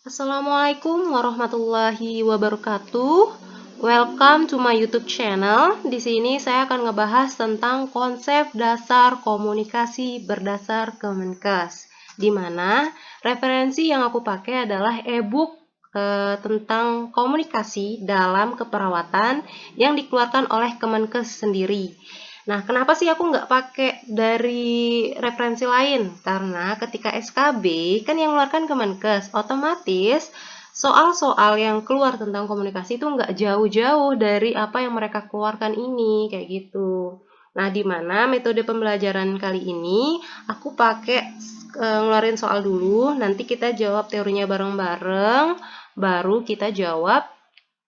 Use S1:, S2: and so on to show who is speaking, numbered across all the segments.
S1: Assalamualaikum warahmatullahi wabarakatuh. Welcome to my YouTube channel. Di sini saya akan ngebahas tentang konsep dasar komunikasi berdasar Kemenkes. Di mana referensi yang aku pakai adalah e-book tentang komunikasi dalam keperawatan yang dikeluarkan oleh Kemenkes sendiri. Nah, kenapa sih aku nggak pakai dari referensi lain? Karena ketika SKB kan yang mengeluarkan Kemenkes, otomatis soal-soal yang keluar tentang komunikasi itu nggak jauh-jauh dari apa yang mereka keluarkan ini, kayak gitu. Nah, di mana metode pembelajaran kali ini aku pakai ngeluarin soal dulu, nanti kita jawab teorinya bareng-bareng, baru kita jawab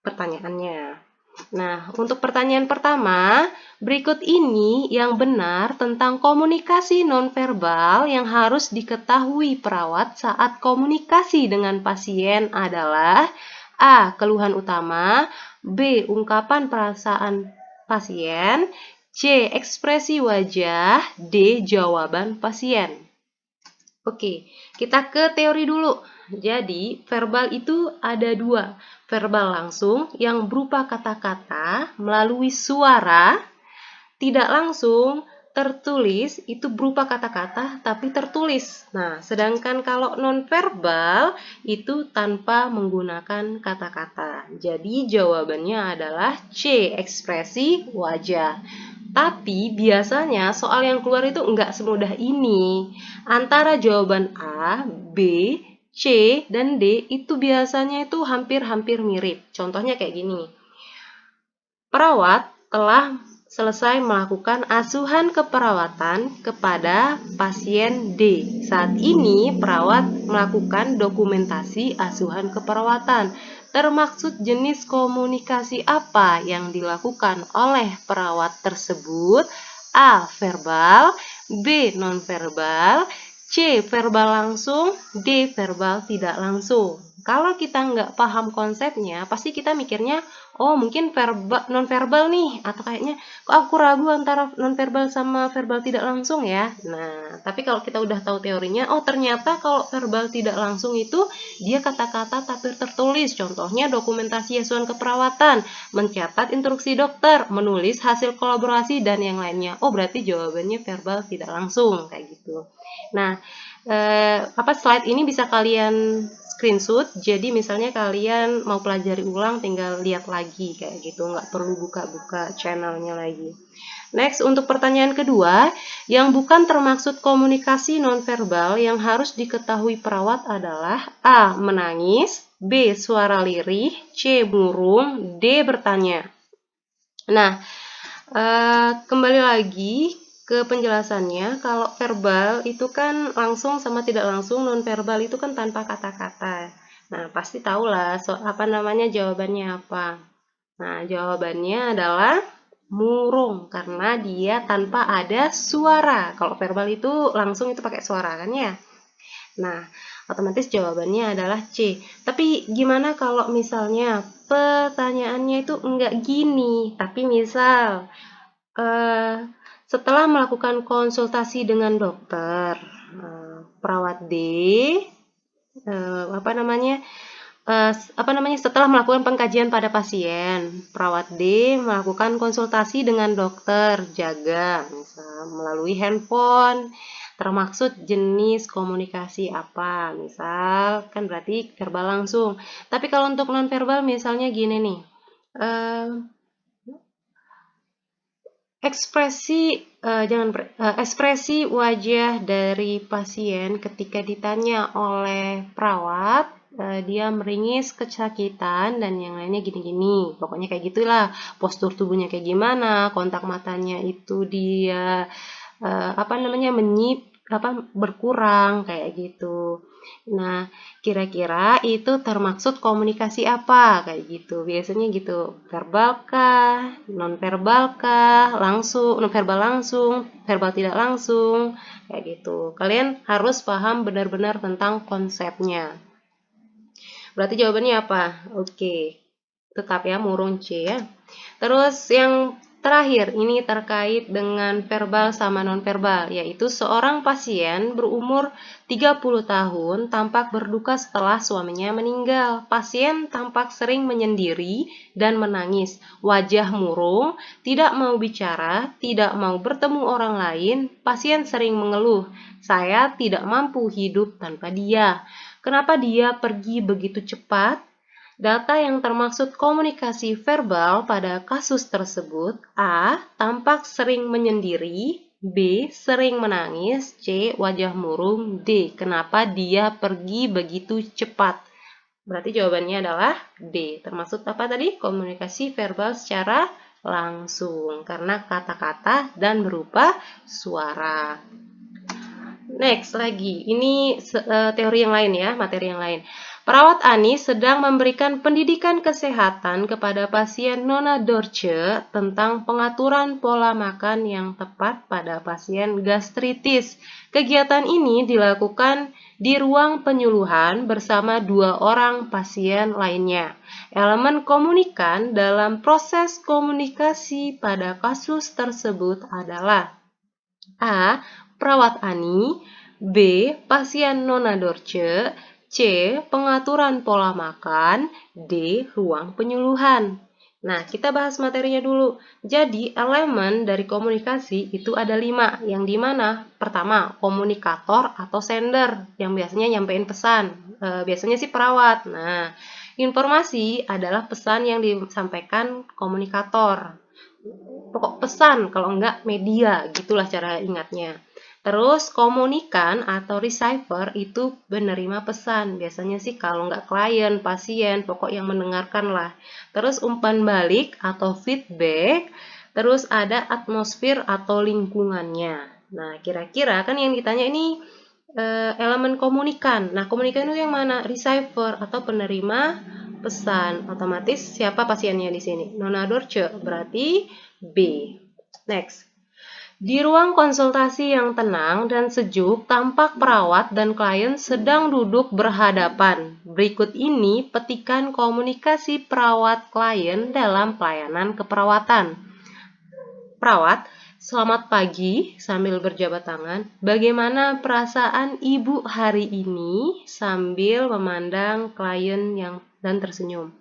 S1: pertanyaannya. Nah, untuk pertanyaan pertama, berikut ini yang benar tentang komunikasi nonverbal yang harus diketahui perawat saat komunikasi dengan pasien adalah A. Keluhan utama, B. Ungkapan perasaan pasien, C. Ekspresi wajah, D. Jawaban pasien. Oke, kita ke teori dulu. Jadi, verbal itu ada dua. Verbal langsung yang berupa kata-kata melalui suara, tidak langsung tertulis itu berupa kata-kata tapi tertulis. Nah, sedangkan kalau nonverbal itu tanpa menggunakan kata-kata. Jadi, jawabannya adalah C, ekspresi wajah. Tapi biasanya soal yang keluar itu enggak semudah ini. Antara jawaban A, B, C, dan D itu biasanya itu hampir-hampir mirip. Contohnya kayak gini. Perawat telah selesai melakukan asuhan keperawatan kepada pasien D. Saat ini perawat melakukan dokumentasi asuhan keperawatan. Termaksud jenis komunikasi apa yang dilakukan oleh perawat tersebut? A. Verbal, B. Nonverbal, C. Verbal langsung, D. Verbal tidak langsung. Kalau kita nggak paham konsepnya, pasti kita mikirnya, oh mungkin nonverbal nih, atau kayaknya kok aku ragu antara nonverbal sama verbal tidak langsung ya. Nah, tapi kalau kita udah tahu teorinya, oh ternyata kalau verbal tidak langsung itu dia kata-kata tapi tertulis. Contohnya dokumentasi asuhan keperawatan, mencatat instruksi dokter, menulis hasil kolaborasi dan yang lainnya. Oh berarti jawabannya verbal tidak langsung kayak gitu. Nah, slide ini bisa kalian screenshot, jadi misalnya kalian mau pelajari ulang tinggal lihat lagi kayak gitu, nggak perlu buka-buka channelnya lagi. Next, untuk pertanyaan kedua, yang bukan termaksud komunikasi nonverbal yang harus diketahui perawat adalah A. Menangis, B. Suara lirih, C. Murung, D. Bertanya. Nah, kembali lagi ke penjelasannya, kalau verbal itu kan langsung sama tidak langsung, nonverbal itu kan tanpa kata-kata. Nah, pasti tahulah jawabannya apa. Nah, jawabannya adalah murung karena dia tanpa ada suara. Kalau verbal itu langsung itu pakai suara kan ya. Nah, otomatis jawabannya adalah C. Tapi gimana kalau misalnya pertanyaannya itu enggak gini, tapi misal setelah melakukan konsultasi dengan dokter, perawat D, setelah melakukan pengkajian pada pasien, perawat D melakukan konsultasi dengan dokter jaga, misal melalui handphone. Termaksud jenis komunikasi apa? Misal kan berarti verbal langsung. Tapi kalau untuk non verbal misalnya gini nih. Ekspresi wajah dari pasien ketika ditanya oleh perawat, dia meringis kesakitan dan yang lainnya gini-gini. Pokoknya kayak gitulah, postur tubuhnya kayak gimana, kontak matanya itu dia berkurang kayak gitu. Nah, kira-kira itu termaksud komunikasi apa? Kayak gitu. Biasanya gitu. Verbal kah? Non-verbal kah? Langsung, non-verbal langsung, verbal tidak langsung. Kayak gitu. Kalian harus paham benar-benar tentang konsepnya. Berarti jawabannya apa? Oke. Tetap ya, murung C ya. Terus yang Terakhir, ini terkait dengan verbal sama nonverbal, yaitu seorang pasien berumur 30 tahun tampak berduka setelah suaminya meninggal. Pasien tampak sering menyendiri dan menangis, wajah murung, tidak mau bicara, tidak mau bertemu orang lain. Pasien sering mengeluh, "Saya tidak mampu hidup tanpa dia." Kenapa dia pergi begitu cepat? Data yang termaksud komunikasi verbal pada kasus tersebut: A. Tampak sering menyendiri, B. Sering menangis, C. Wajah murung, D. Kenapa dia pergi begitu cepat? Berarti jawabannya adalah D. Termasuk apa tadi? Komunikasi verbal secara langsung, karena kata-kata dan berupa suara. Next lagi, ini teori yang lain ya, materi yang lain. Perawat Ani sedang memberikan pendidikan kesehatan kepada pasien Nona Dorce tentang pengaturan pola makan yang tepat pada pasien gastritis. Kegiatan ini dilakukan di ruang penyuluhan bersama 2 orang pasien lainnya. Elemen komunikan dalam proses komunikasi pada kasus tersebut adalah: A. Perawat Ani, B. Pasien Nona Dorce, C. Pengaturan pola makan, D. Ruang penyuluhan. Nah, kita bahas materinya dulu. Jadi, elemen dari komunikasi itu ada 5, yang dimana pertama, komunikator atau sender, yang biasanya nyampein pesan. Biasanya sih perawat. Nah, informasi adalah pesan yang disampaikan komunikator. Pokok pesan, kalau enggak media, gitulah cara ingatnya. Terus komunikan atau receiver itu penerima pesan, biasanya sih kalau enggak klien, pasien, pokok yang mendengarkan lah. Terus umpan balik atau feedback, terus ada atmosfer atau lingkungannya. Nah, kira-kira kan yang ditanya ini elemen komunikan. Nah, komunikan itu yang mana? Receiver atau penerima pesan. Otomatis siapa pasiennya di sini? Nona Dorce, berarti B. Next. Di ruang konsultasi yang tenang dan sejuk, tampak perawat dan klien sedang duduk berhadapan. Berikut ini petikan komunikasi perawat klien dalam pelayanan keperawatan. Perawat, selamat pagi, sambil berjabat tangan. Bagaimana perasaan Ibu hari ini? Sambil memandang klien dan tersenyum.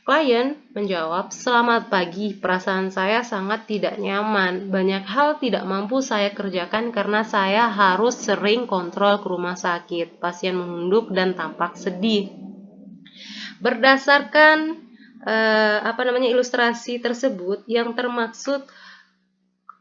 S1: Klien menjawab, "Selamat pagi, perasaan saya sangat tidak nyaman. Banyak hal tidak mampu saya kerjakan karena saya harus sering kontrol ke rumah sakit." Pasien menunduk dan tampak sedih. Berdasarkan ilustrasi tersebut, yang termaksud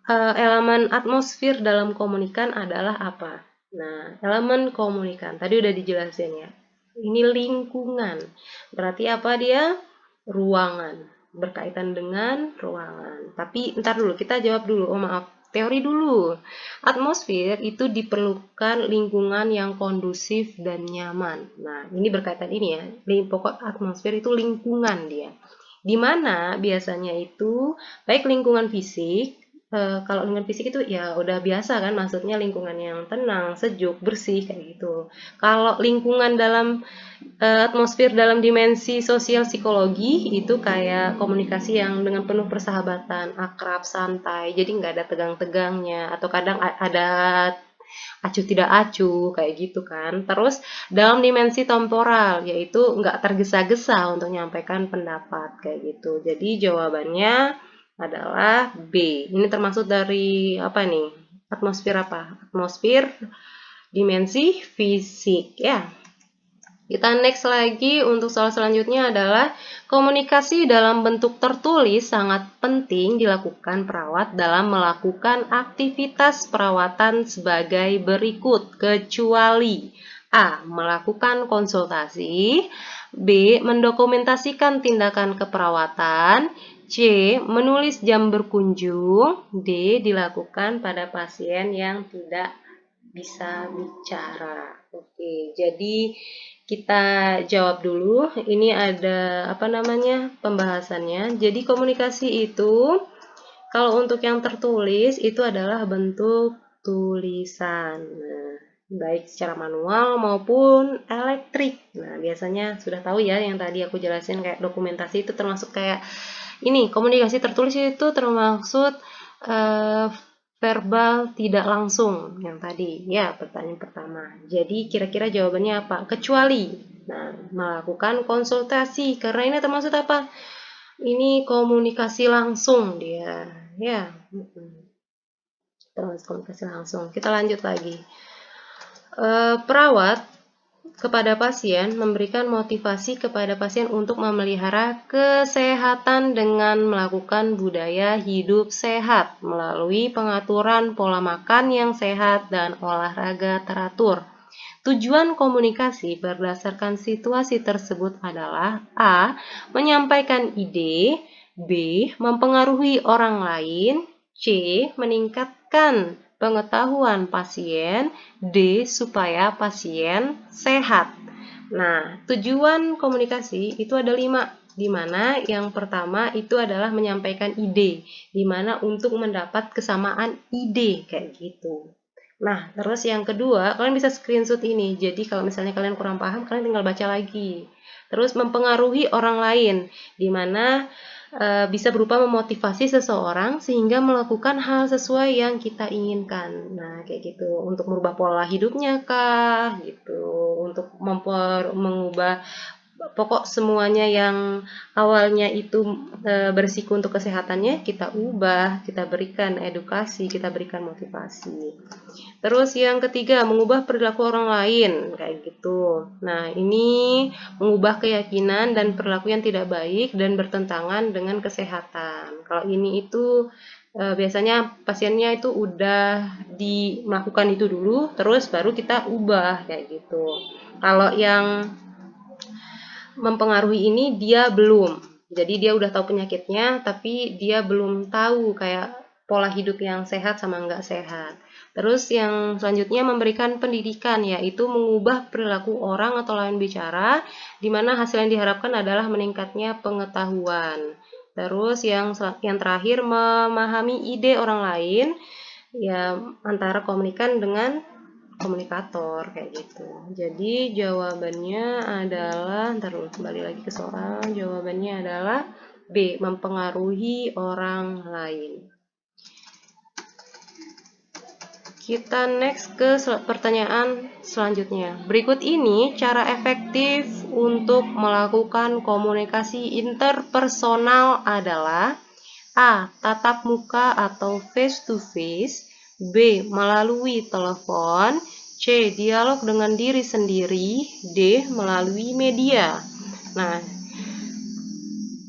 S1: elemen atmosfer dalam komunikan adalah apa? Nah, elemen komunikan tadi udah dijelasin ya. Ini lingkungan. Berarti apa dia? Ruangan. Berkaitan dengan ruangan. Tapi ntar dulu, kita jawab dulu. Oh maaf, teori dulu. Atmosfer itu diperlukan lingkungan yang kondusif dan nyaman. Nah, ini berkaitan ini ya. Pokok atmosfer itu lingkungan dia. Di mana biasanya itu baik lingkungan fisik. Kalau lingkungan fisik itu ya udah biasa kan, maksudnya lingkungan yang tenang, sejuk, bersih kayak gitu. Kalau lingkungan dalam atmosfer dalam dimensi sosial psikologi itu kayak komunikasi yang dengan penuh persahabatan, akrab, santai, jadi nggak ada tegang-tegangnya, atau kadang ada acuh tidak acuh kayak gitu kan. Terus dalam dimensi temporal, yaitu nggak tergesa-gesa untuk menyampaikan pendapat kayak gitu. Jadi jawabannya adalah B. Ini termasuk dari apa nih? Atmosfer apa? Atmosfer dimensi fisik ya. Kita next lagi untuk soal selanjutnya adalah komunikasi dalam bentuk tertulis sangat penting dilakukan perawat dalam melakukan aktivitas perawatan sebagai berikut, kecuali A. Melakukan konsultasi, B. Mendokumentasikan tindakan keperawatan, C. Menulis jam berkunjung, D. Dilakukan pada pasien yang tidak bisa bicara. Oke, jadi kita jawab dulu. Ini ada pembahasannya. Jadi komunikasi itu kalau untuk yang tertulis itu adalah bentuk tulisan. Nah, baik secara manual maupun elektrik. Nah, biasanya sudah tahu ya yang tadi aku jelasin kayak dokumentasi itu termasuk kayak ini komunikasi tertulis itu termaksud verbal tidak langsung yang tadi ya, pertanyaan pertama. Jadi kira-kira jawabannya apa? Kecuali melakukan konsultasi, karena ini termasuk apa? Ini komunikasi langsung dia ya, termasuk komunikasi langsung. Kita lanjut lagi. Perawat kepada pasien memberikan motivasi kepada pasien untuk memelihara kesehatan dengan melakukan budaya hidup sehat melalui pengaturan pola makan yang sehat dan olahraga teratur. Tujuan komunikasi berdasarkan situasi tersebut adalah A. Menyampaikan ide, B. Mempengaruhi orang lain, C. Meningkatkan pengetahuan pasien, D. Supaya pasien sehat. Nah, tujuan komunikasi itu ada 5, di mana yang pertama itu adalah menyampaikan ide, di mana untuk mendapat kesamaan ide kayak gitu. Nah, terus yang kedua, kalian bisa screenshot ini. Jadi kalau misalnya kalian kurang paham, kalian tinggal baca lagi. Terus mempengaruhi orang lain, di mana bisa berupa memotivasi seseorang sehingga melakukan hal sesuai yang kita inginkan. Nah, kayak gitu. Untuk merubah pola hidupnya kah, gitu. Untuk mengubah pokok semuanya yang awalnya itu berisiko untuk kesehatannya, kita ubah, kita berikan edukasi, kita berikan motivasi. Terus yang ketiga, mengubah perilaku orang lain, kayak gitu. Nah, ini mengubah keyakinan dan perilaku yang tidak baik dan bertentangan dengan kesehatan. Kalau ini itu biasanya pasiennya itu udah melakukan itu dulu, terus baru kita ubah, kayak gitu. Kalau yang mempengaruhi ini dia belum. Jadi dia udah tahu penyakitnya, tapi dia belum tahu kayak pola hidup yang sehat sama nggak sehat. Terus yang selanjutnya memberikan pendidikan, yaitu mengubah perilaku orang atau lawan bicara, di mana hasil yang diharapkan adalah meningkatnya pengetahuan. Terus yang terakhir memahami ide orang lain, ya antara komunikan dengan komunikator kayak gitu. Jadi jawabannya adalah, ntar dulu kembali lagi ke soal, jawabannya adalah B, mempengaruhi orang lain. Kita next ke pertanyaan selanjutnya. Berikut ini cara efektif untuk melakukan komunikasi interpersonal adalah A. Tatap muka atau face to face, B. Melalui telepon, C. Dialog dengan diri sendiri, D. Melalui media. Nah,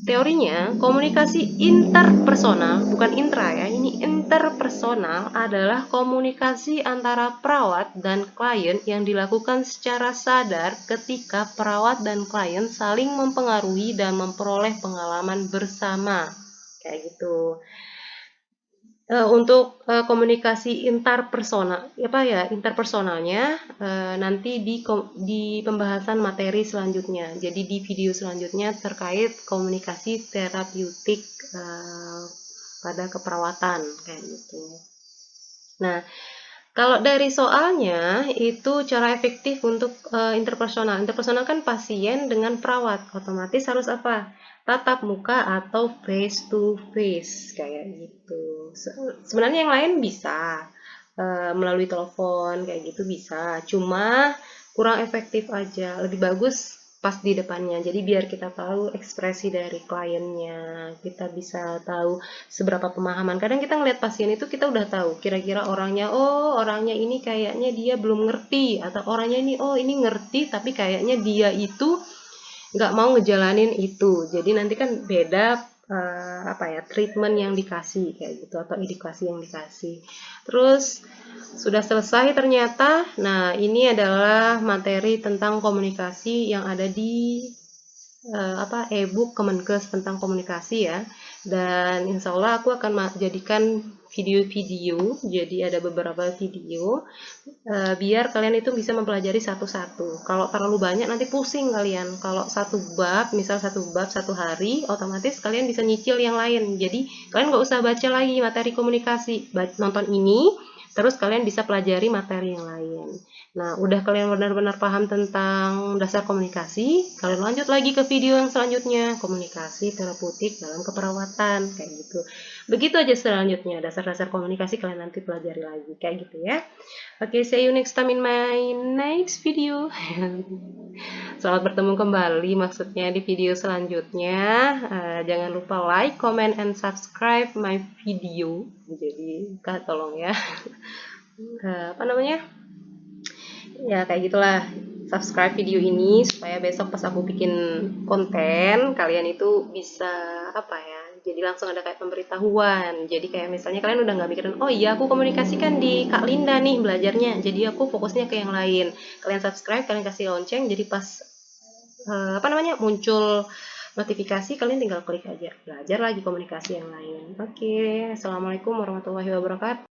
S1: teorinya komunikasi interpersonal, bukan intra ya, ini interpersonal adalah komunikasi antara perawat dan klien yang dilakukan secara sadar ketika perawat dan klien saling mempengaruhi dan memperoleh pengalaman bersama. Kayak gitu. Untuk komunikasi interpersonalnya nanti di pembahasan materi selanjutnya. Jadi di video selanjutnya terkait komunikasi terapeutik pada keperawatan kayak gitu. Nah, kalau dari soalnya itu cara efektif untuk interpersonal. Interpersonal kan pasien dengan perawat, otomatis harus apa? Tatap muka atau face to face kayak gitu. Sebenarnya yang lain bisa melalui telepon kayak gitu bisa, cuma kurang efektif aja. Lebih bagus pas di depannya. Jadi biar kita tahu ekspresi dari kliennya, kita bisa tahu seberapa pemahaman. Kadang kita ngeliat pasien itu kita udah tahu kira-kira orangnya, oh orangnya ini kayaknya dia belum ngerti, atau orangnya ini oh ini ngerti tapi kayaknya dia itu nggak mau ngejalanin itu. Jadi nanti kan beda treatment yang dikasih kayak gitu, atau edukasi yang dikasih. Terus sudah selesai ternyata. Nah, ini adalah materi tentang komunikasi yang ada di e-book Kemenkes tentang komunikasi ya. Dan insya Allah aku akan jadikan video-video, jadi ada beberapa video biar kalian itu bisa mempelajari satu-satu. Kalau terlalu banyak nanti pusing kalian. Kalau satu bab, misal satu bab satu hari, otomatis kalian bisa nyicil yang lain. Jadi kalian nggak usah baca lagi materi komunikasi, nonton ini, Terus kalian bisa pelajari materi yang lain. Nah, udah kalian benar-benar paham tentang dasar komunikasi, kalian lanjut lagi ke video yang selanjutnya, komunikasi terapeutik dalam keperawatan, kayak gitu. Begitu aja selanjutnya, dasar-dasar komunikasi kalian nanti pelajari lagi, kayak gitu ya. Oke, see you next time in my next video. Selamat bertemu kembali maksudnya di video selanjutnya. Jangan lupa like, comment, and subscribe my video. Jadi, tolong ya. Apa namanya? Ya, kayak gitulah. Subscribe video ini supaya besok pas aku bikin konten, kalian itu bisa apa ya? Jadi langsung ada kayak pemberitahuan. Jadi kayak misalnya kalian udah nggak mikirin, oh iya aku komunikasikan di Kak Linda nih belajarnya. Jadi aku fokusnya ke yang lain. Kalian subscribe, kalian kasih lonceng. Jadi pas apa namanya muncul notifikasi, kalian tinggal klik aja. Belajar lagi komunikasi yang lain. Oke, assalamualaikum warahmatullahi wabarakatuh.